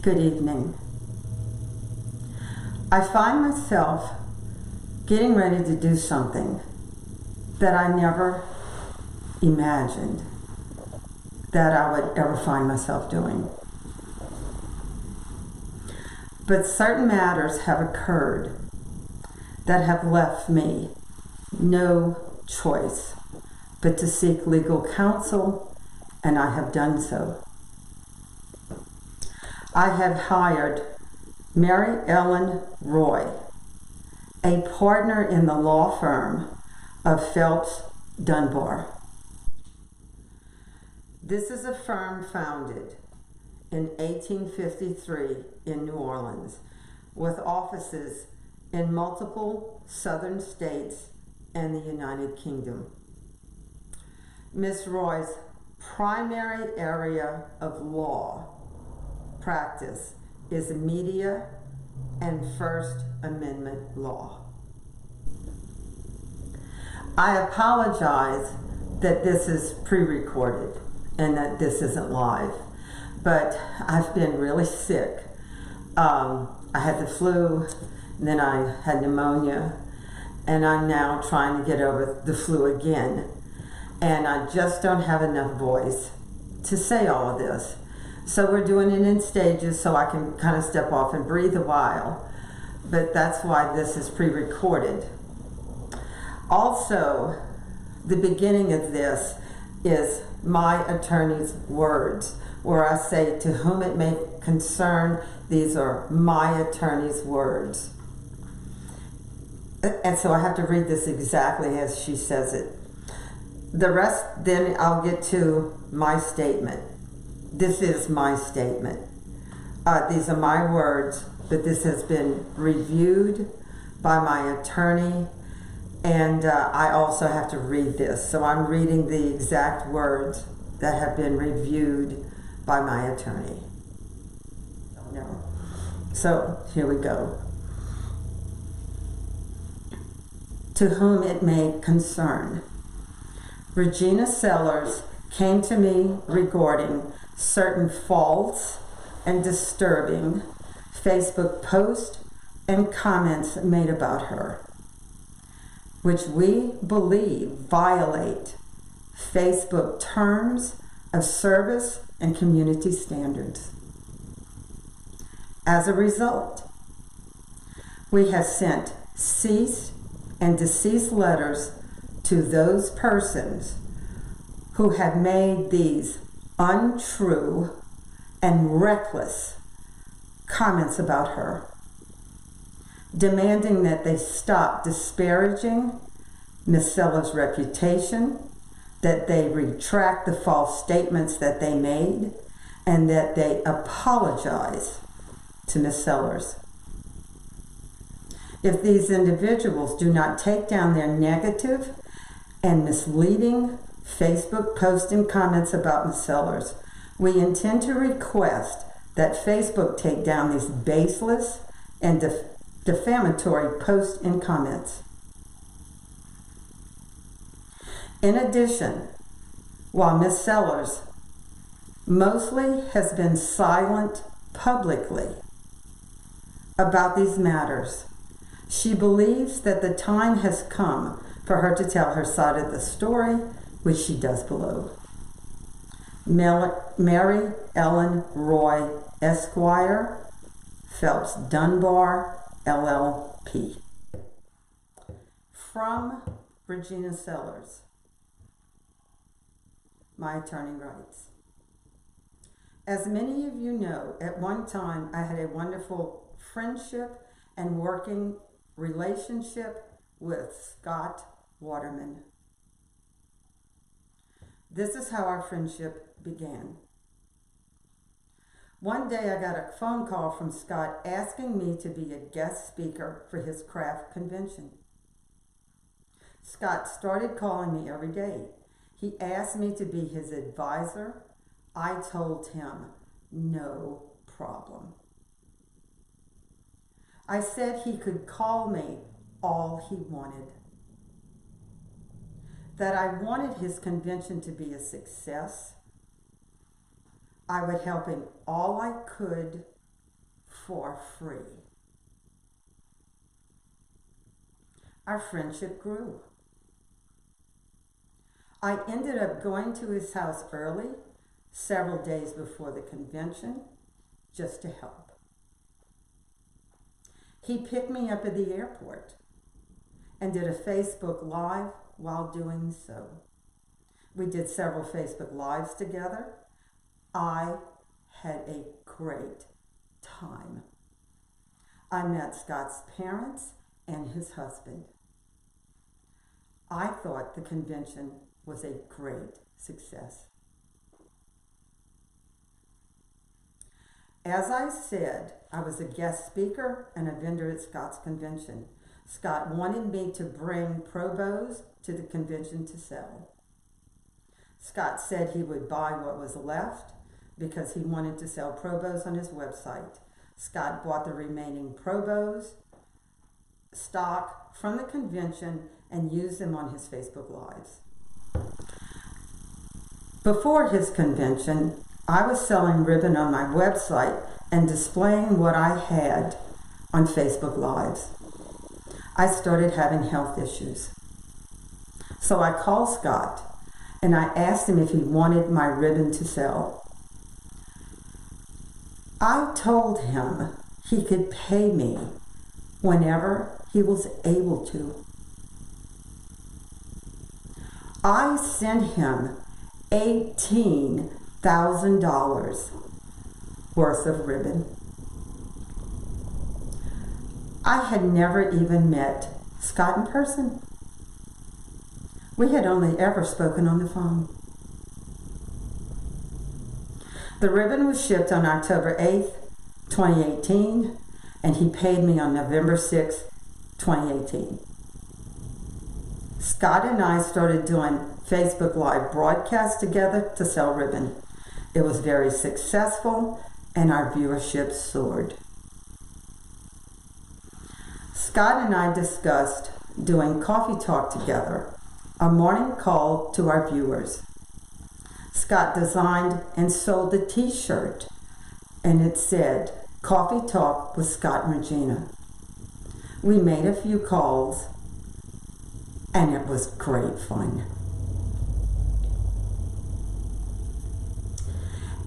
Good evening. I find myself getting ready to do something that I never imagined that I would ever find myself doing. But certain matters have occurred that have left me no choice but to seek legal counsel, and I have done so. I have hired Mary Ellen Roy, a partner in the law firm of Phelps Dunbar. This is a firm founded in 1853 in New Orleans, with offices in multiple southern states and the United Kingdom. Ms. Roy's primary area of law practice is media and First Amendment law. I apologize that this is pre-recorded and that this isn't live, but I've been really sick. I had the flu, and then I had pneumonia, and I'm now trying to get over the flu again. And I just don't have enough voice to say all of this. So we're doing it in stages so I can kind of step off and breathe a while. But that's why this is pre-recorded. Also, the beginning of this is my attorney's words, where I say, to whom it may concern, these are my attorney's words. And so I have to read this exactly as she says it. The rest, then I'll get to my statement. This is my statement. These are my words, but this has been reviewed by my attorney, and I also have to read this. So I'm reading the exact words that have been reviewed by my attorney. No. So here we go. To whom it may concern. Regina Sellers came to me regarding certain false and disturbing Facebook posts and comments made about her, which we believe violate Facebook terms of service and community standards. As a result, we have sent cease and desist letters to those persons who have made these untrue and reckless comments about her, demanding that they stop disparaging Ms. Sellers' reputation, that they retract the false statements that they made, and that they apologize to Ms. Sellers. If these individuals do not take down their negative and misleading Facebook posts and comments about Ms. Sellers, we intend to request that Facebook take down these baseless and defamatory posts and comments. In addition, while Ms. Sellers mostly has been silent publicly about these matters, she believes that the time has come for her to tell her side of the story, which she does below. Mary Ellen Roy, Esquire, Phelps Dunbar, LLP. From Regina Sellers. My attorney writes, as many of you know, at one time I had a wonderful friendship and working relationship with Scott Waterman. This is how our friendship began. One day I got a phone call from Scott asking me to be a guest speaker for his craft convention. Scott started calling me every day. He asked me to be his advisor. I told him, no problem. I said he could call me all he wanted. That I wanted his convention to be a success. I would help in all I could for free. Our friendship grew. I ended up going to his house early, several days before the convention, just to help. He picked me up at the airport and did a Facebook Live while doing so. We did several Facebook Lives together. I had a great time. I met Scott's parents and his husband. I thought the convention was a great success. As I said, I was a guest speaker and a vendor at Scott's convention. Scott wanted me to bring Pro Bows to the convention to sell. Scott said he would buy what was left because he wanted to sell Pro Bows on his website. Scott bought the remaining Pro Bows stock from the convention and used them on his Facebook Lives. Before his convention, I was selling ribbon on my website and displaying what I had on Facebook Lives. I started having health issues. So I called Scott and I asked him if he wanted my ribbon to sell. I told him he could pay me whenever he was able to. I sent him $18,000 worth of ribbon. I had never even met Scott in person. We had only ever spoken on the phone. The ribbon was shipped on October 8th, 2018, and he paid me on November 6th, 2018. Scott and I started doing Facebook Live broadcasts together to sell ribbon. It was very successful and our viewership soared. Scott and I discussed doing coffee talk together, a morning call to our viewers. Scott designed and sold a t-shirt and it said, "Coffee Talk with Scott and Regina." We made a few calls and it was great fun.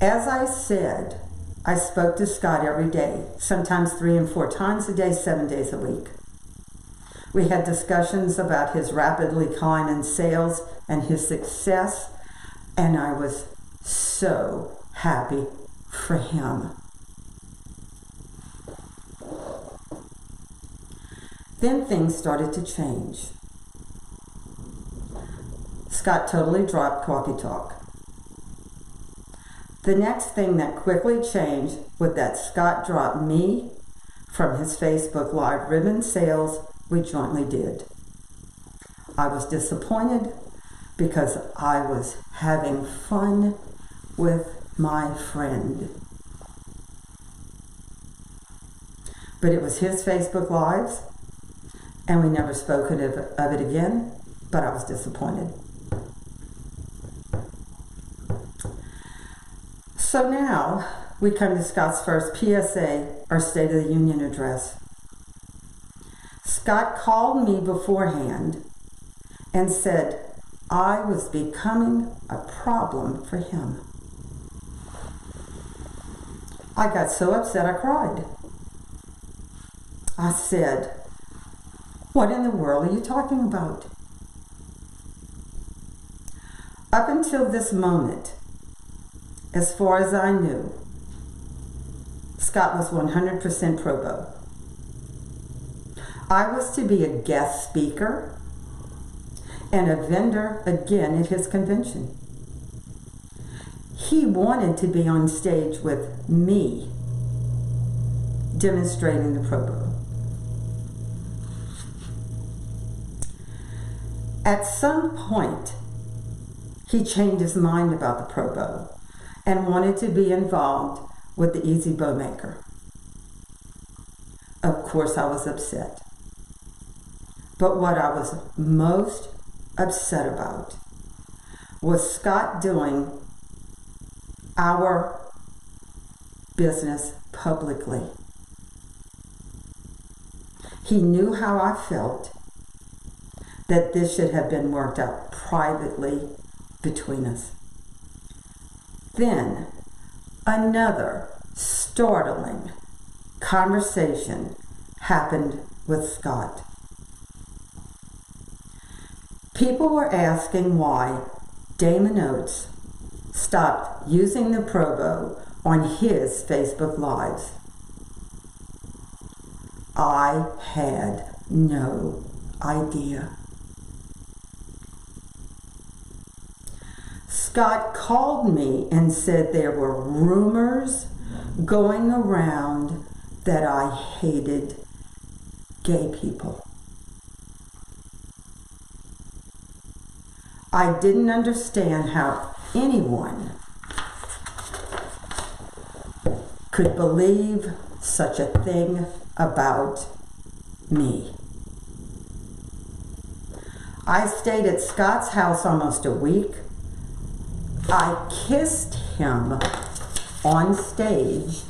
As I said, I spoke to Scott every day, sometimes 3 and 4 times a day, 7 days a week. We had discussions about his rapidly climbing sales and his success, and I was so happy for him. Then things started to change. Scott totally dropped Coffee Talk. The next thing that quickly changed was that Scott dropped me from his Facebook Live ribbon sales we jointly did. I was disappointed because I was having fun with my friend. But it was his Facebook Lives, and we never spoke of it again, but I was disappointed. So now we come to Scott's first PSA, or State of the Union address. Scott called me beforehand and said I was becoming a problem for him. I got so upset I cried. I said, "What in the world are you talking about?" Up until this moment, as far as I knew, Scott was 100% pro bono. I was to be a guest speaker and a vendor again at his convention. He wanted to be on stage with me demonstrating the pro bono. At some point, he changed his mind about the pro bono and wanted to be involved with the Easy Bow Maker. Of course, I was upset. But what I was most upset about was Scott doing our business publicly. he knew how I felt, that this should have been worked out privately between us. Then, another startling conversation happened with Scott. People were asking why Damon Oates stopped using the Provo on his Facebook Lives. I had no idea. Scott called me and said there were rumors going around that I hated gay people. I didn't understand how anyone could believe such a thing about me. I stayed at Scott's house almost a week. I kissed him on stage,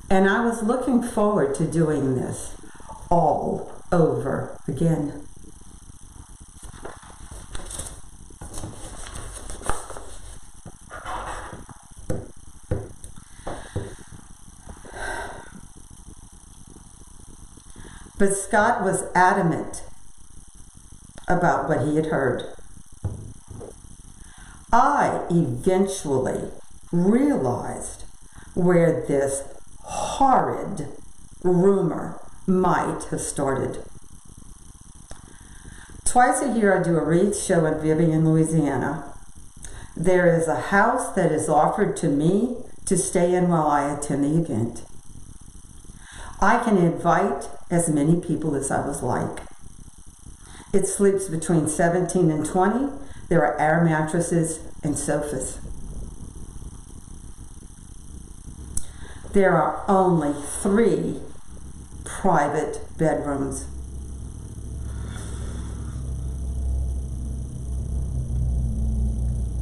and I was looking forward to doing this all over again. But Scott was adamant about what he had heard. I eventually realized where this horrid rumor might have started. Twice a year I do a wreath show in Vivian, Louisiana. There is a house that is offered to me to stay in while I attend the event. I can invite as many people as I was like. It sleeps between 17 and 20. There are air mattresses and sofas. There are only 3 private bedrooms.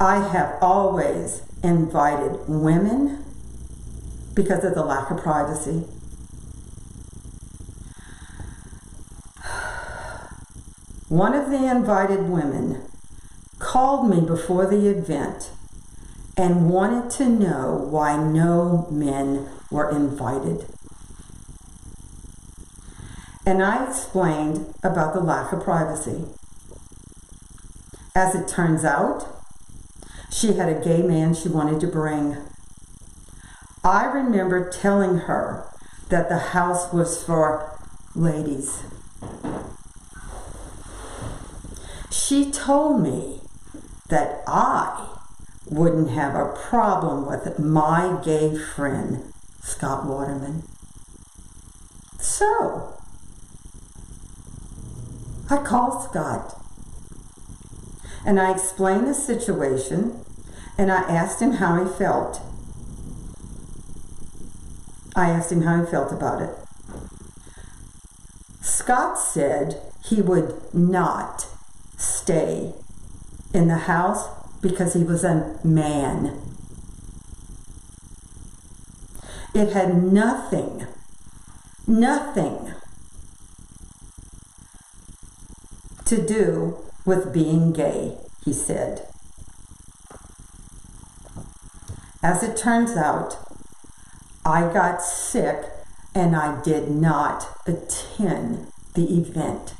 I have always invited women because of the lack of privacy. One of the invited women called me before the event and wanted to know why no men were invited. And I explained about the lack of privacy. As it turns out, she had a gay man she wanted to bring. I remember telling her that the house was for ladies. She told me that I wouldn't have a problem with my gay friend, Scott Waterman. So, I called Scott and I explained the situation and I asked him how he felt. I asked him how he felt about it. Scott said he would not stay in the house because he was a man. It had nothing to do with being gay, he said. As it turns out, I got sick and I did not attend the event.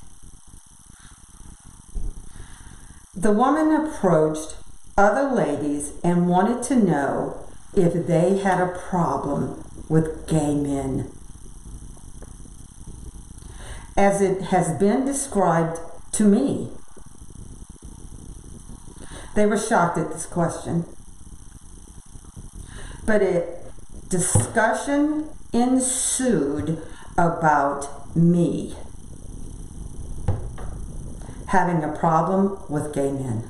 The woman approached other ladies and wanted to know if they had a problem with gay men. As it has been described to me, they were shocked at this question. But a discussion ensued about me having a problem with gay men.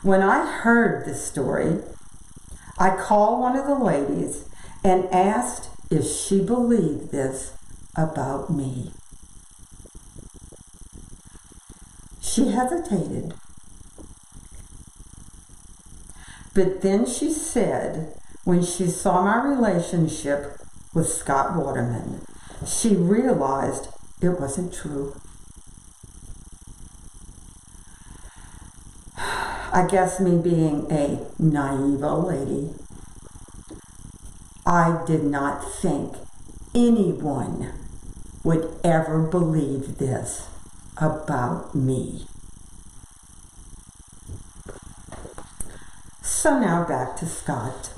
When I heard this story, I called one of the ladies and asked if she believed this about me. She hesitated. But then she said when she saw my relationship with Scott Waterman, she realized it wasn't true. I guess me being a naive old lady, I did not think anyone would ever believe this about me. So now back to Scott.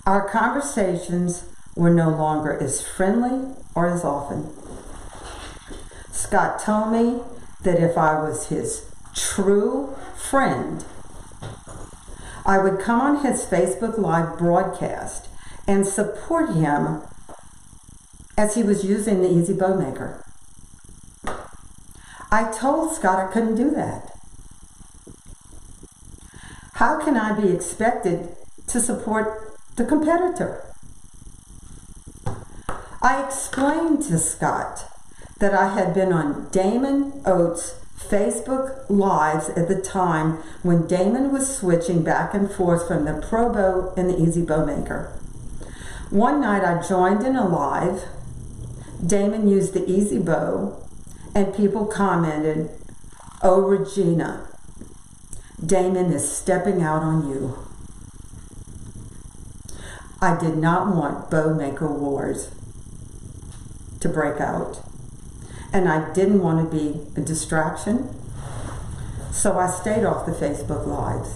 Our conversations were no longer as friendly or as often. Scott told me that if I was his true friend, I would come on his Facebook Live broadcast and support him as he was using the Easy Bow Maker. I told Scott I couldn't do that. How can I be expected to support the competitor? I explained to Scott that I had been on Damon Oates' Facebook Lives at the time when Damon was switching back and forth from the Pro Bow and the Easy Bow Maker. One night I joined in a live. Damon used the Easy Bow, and people commented, "Oh, Regina, Damon is stepping out on you." I did not want bow maker wars to break out, and I didn't want to be a distraction, so I stayed off the Facebook Lives.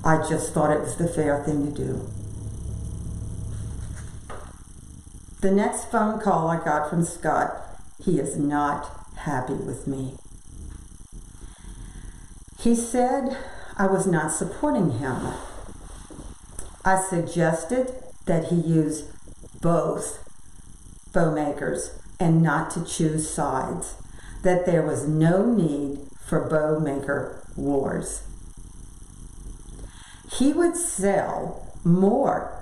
I just thought it was the fair thing to do. The next phone call I got from Scott, he is not happy with me. He said I was not supporting him. I suggested that he use both bow makers and not to choose sides, that there was no need for bow maker wars. He would sell more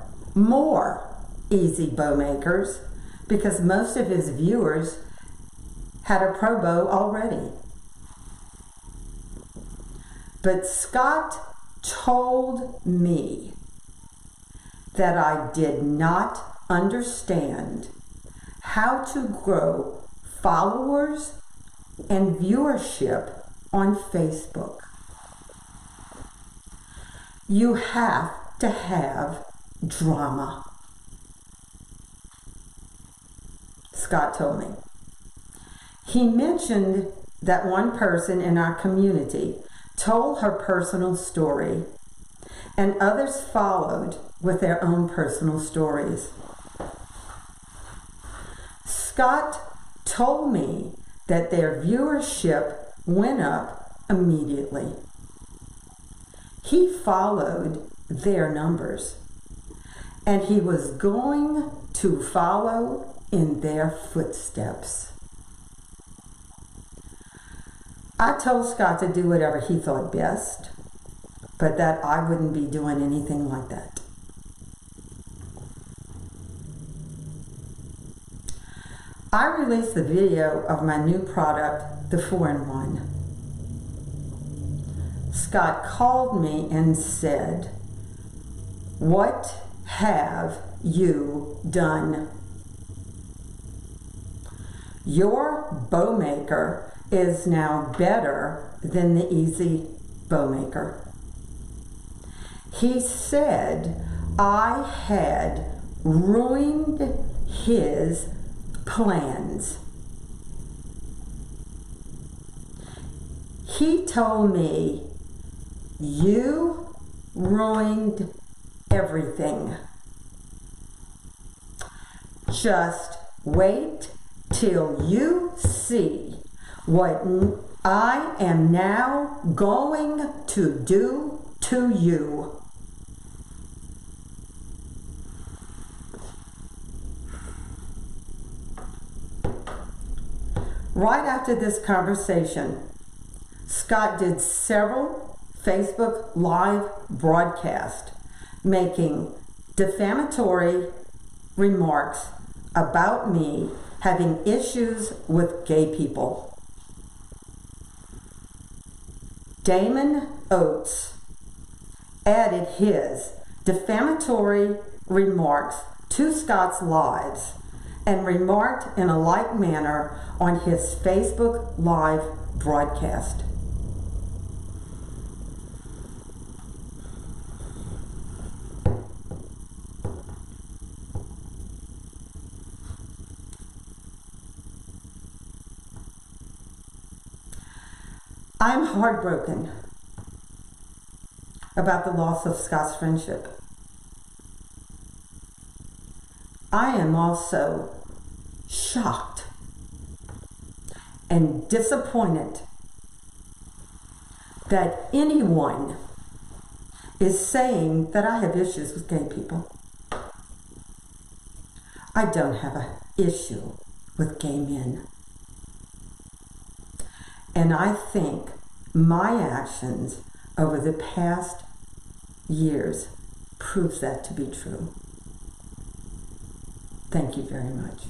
Easy Bow Makers because most of his viewers had a Pro Bow already. But Scott told me that I did not understand how to grow followers and viewership on Facebook. You have to have drama, Scott told me. He mentioned that one person in our community told her personal story, and others followed with their own personal stories. Scott told me that their viewership went up immediately. He followed their numbers, and he was going to follow in their footsteps. I told Scott to do whatever he thought best, but that I wouldn't be doing anything like that. I released the video of my new product, the 4-in-1. Scott called me and said, "What have you done? Your bow maker is now better than the Easy Bow Maker." He said I had ruined his plans. He told me, "You ruined everything. Just wait till you see what I am now going to do to you." Right after this conversation, Scott did several Facebook Live broadcasts making defamatory remarks about me having issues with gay people. Damon Oates added his defamatory remarks to Scott's lives and remarked in a like manner on his Facebook Live broadcast. I'm heartbroken about the loss of Scott's friendship. I am also shocked and disappointed that anyone is saying that I have issues with gay people. I don't have an issue with gay men. And I think my actions over the past years proves that to be true. Thank you very much.